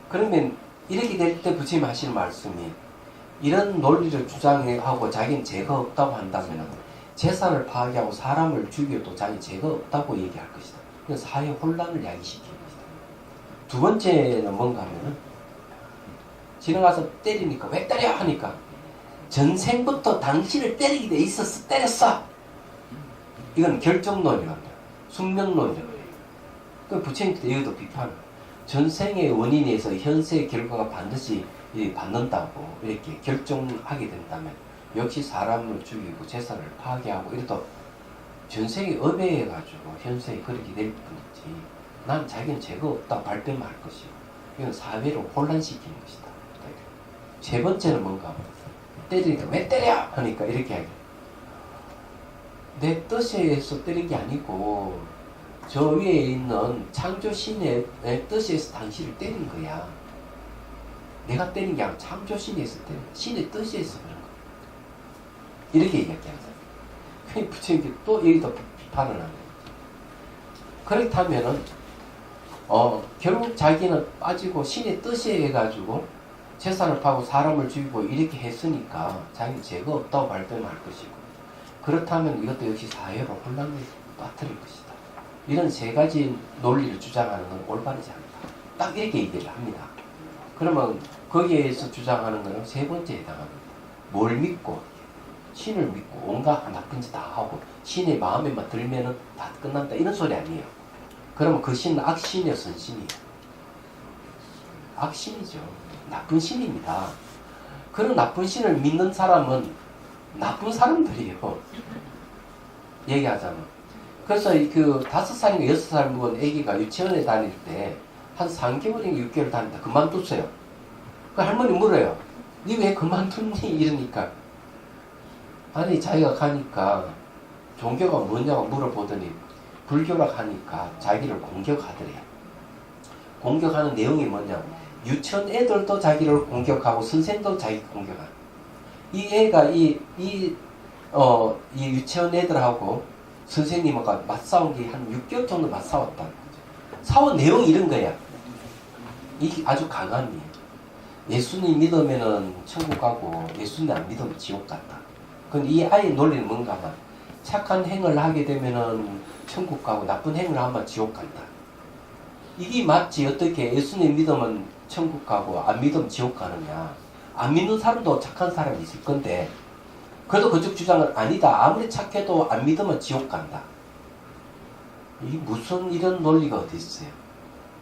그러면 이렇게 될 때 부처님 하시는 말씀이 이런 논리를 주장하고 자기는 죄가 없다고 한다면 재산을 파괴하고 사람을 죽여도 자기 죄가 없다고 얘기할 것이다. 그래서 사회 혼란을 야기시키는 것이다. 두 번째는 뭔가 하면은 지나가서 때리니까 왜 때려 하니까 전생부터 당신을 때리게 돼 있었어 때렸어. 이건 결정론이랍니다. 숙명론이라고 해요. 그 부처님께서 이것도 비판을 전생의 원인에서 현세의 결과가 반드시 받는다고 이렇게 결정하게 된다면 역시 사람을 죽이고 재산을 파괴하고 이래도 전생에 업해가지고 현세에 그렇게 될 뿐이지 난 자기는 죄가 없다 발뺌할 것이고 이건 사회를 혼란시키는 것이다. 세 번째는 뭔가 때리니까 왜 때려 하니까 이렇게 하게 내 뜻에 의해서 때린 게 아니고 저 위에 있는 창조신의 뜻에 의해서 당신을 때린 거야. 내가 때린 게 아니라 창조신에 의해서 때린 거야. 신의 뜻에 의해서 그런 거야. 이렇게 얘기하잖아요. 그러니까 부처님께 또 여기도 비판을 하는 거죠. 그렇다면은 결국 자기는 빠지고 신의 뜻에 해가지고 재산을 파고 사람을 죽이고 이렇게 했으니까 자기는 죄가 없다고 발뺌할 것이고 그렇다면 이것도 역시 사회로 혼란을 빠뜨릴 것이다. 이런 세 가지 논리를 주장하는 건 올바르지 않다. 딱 이렇게 얘기를 합니다. 그러면 거기에서 주장하는 것은 세 번째에 해당합니다. 뭘 믿고 신을 믿고 온갖 나쁜 짓 다 하고 신의 마음에만 들면은 다 끝난다 이런 소리 아니에요. 그러면 그 신은 악신이요 선신이에요. 악신이죠. 나쁜 신입니다. 그런 나쁜 신을 믿는 사람은 나쁜 사람들이에요. 얘기하자면. 그래서 그 5살인가 6살 먹은 아기가 유치원에 다닐 때 한 3개월인가 6개월 다니다 그만뒀어요. 그 할머니 물어요. 니 왜 그만뒀니? 이러니까 아니 자기가 가니까 종교가 뭐냐고 물어보더니 불교라 하니까 자기를 공격하더래요. 공격하는 내용이 뭐냐고 유치원 애들도 자기를 공격하고 선생도 자기 공격하고 이 애가 이 유치원 애들하고 선생님하고 맞싸운 게 한 6개월 정도 맞싸웠다는 거죠. 싸운 내용이 이런 거야. 이게 아주 강한 이에요. 예수님 믿으면은 천국 가고 예수님 안 믿으면 지옥 간다. 근데 이 아이의 논리는 뭔가 하면 착한 행을 하게 되면은 천국 가고 나쁜 행을 하면 지옥 간다. 이게 맞지. 어떻게 예수님 믿으면 천국 가고 안 믿으면 지옥 가느냐. 안 믿는 사람도 착한 사람이 있을 건데 그래도 그쪽 주장은 아니다. 아무리 착해도 안 믿으면 지옥 간다. 이게 무슨 이런 논리가 어디 있어요.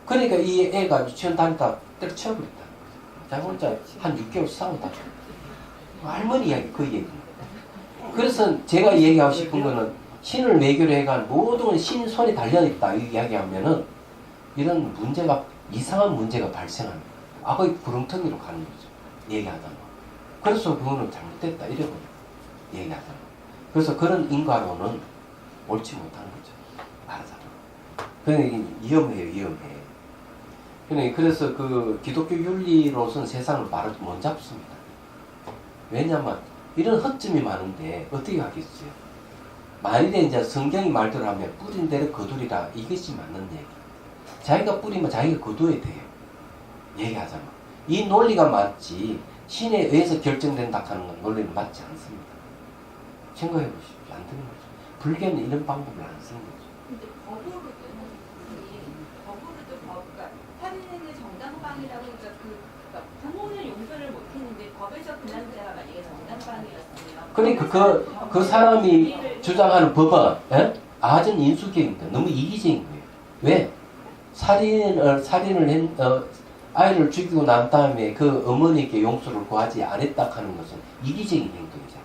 그러니까 이 애가 유치원 다니다 때려쳐버렸다. 자기 혼자 한 6개월 싸우다. 할머니 이야기 그 얘기입니다. 그래서 제가 얘기하고 싶은 거는 신을 매개로 해간 모든 건 신 손에 달려있다 이 이야기하면은 이런 문제가 이상한 문제가 발생합니다. 악의 구렁텅이로 가는 거죠. 얘기하다가. 그래서 그거는 잘못됐다 이러고 얘기하다가. 그래서 그런 인과로는 옳지 못한 거죠. 말하자면. 그러니까 위험해요, 위험해. 그래서 그 기독교 윤리로서는 세상을 바로 못 잡습니다. 왜냐하면 이런 허점이 많은데 어떻게 하겠어요? 만일에 이제 성경이 말대로 하면 뿌린 대로 거두리라 이것이 맞는 얘기. 자기가 뿌리면 자기가 거두어야 돼요. 얘기하자면. 이 논리가 맞지 신에 의해서 결정된다 하는 건 논리는 맞지 않습니다. 생각해 보십시오. 안 되는 거죠. 불교는 이런 방법을 안 쓰는 거죠. 근데 법으로도 그러니까 살인행위 정당방위라고 그러니까 부모는 용서를 못했는데 법에서 그날 자가 만약에 정당방위였으면 그러니까 그 사람이 주장하는 법은 아주 인수격입니다. 너무 이기적인 거예요. 왜? 살인을 아이를 죽이고 난 다음에 그 어머니께 용서를 구하지 않았다 하는 것은 이기적인 행동이잖아.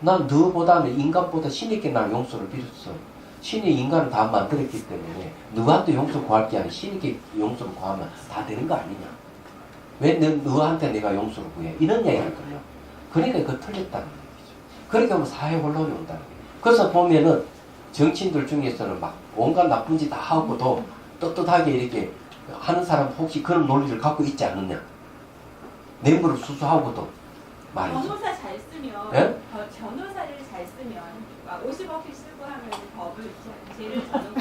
난 너보다는 인간보다 신에게 난 용서를 빌었어. 신이 인간을 다 만들었기 때문에 누구한테 용서 구할 게 아니라 신에게 용서를 구하면 다 되는 거 아니냐. 왜 너한테 내가 용서를 구해? 이런 얘기를 거예요. 그러니까 그거 틀렸다는 얘기죠. 그러니까 뭐 사회 혼란이 온다는 거예요. 그래서 보면은 정치인들 중에서는 막 온갖 나쁜 짓 다 하고도 떳떳하게 이렇게 하는 사람 혹시 그런 논리를 갖고 있지 않느냐. 뇌물을 수수하고도 말이죠. 변호사 잘 쓰면 예? 변호사를 잘 쓰면 막 50억씩 쓰고 하면 법을 죄를 저놓고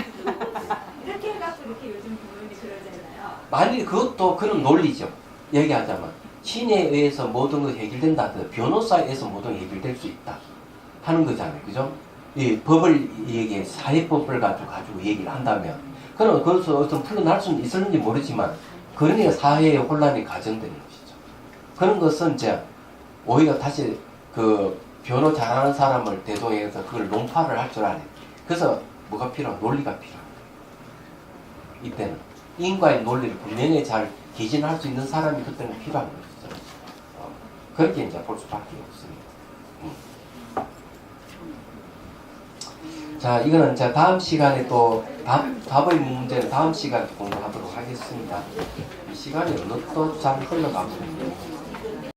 이렇게 해갖고 이렇게 요즘 부모님이 그러잖아요. 만일 그것도 그런 논리죠. 얘기하자면 신에 의해서 모든 것이 해결된다 하더라도 변호사에 의해서 모든 것이 해결될 수 있다 하는 거잖아요. 그죠? 이 법을 얘기해 사회법을 가지고 얘기를 한다면 그럼 그것을 어떤 풀어날 수는 있을는지 모르지만 그러니까 사회의 혼란이 가정되는 것이죠. 그런 것은 이제 오히려 다시 그 변호 잘하는 사람을 대동해서 그걸 논파를 할 줄 아네. 그래서 뭐가 필요한 논리가 필요합니다. 이때는 인과의 논리를 분명히 잘 기진할 수 있는 사람이 그때는 필요한 것이죠. 그렇게 이제 볼 수밖에 없습니다. 자, 이거는 자 다음 시간에 또 답의 문제는 다음 시간에 공부하도록 하겠습니다. 이 시간이 어느덧 잘 흘러가고 있네요.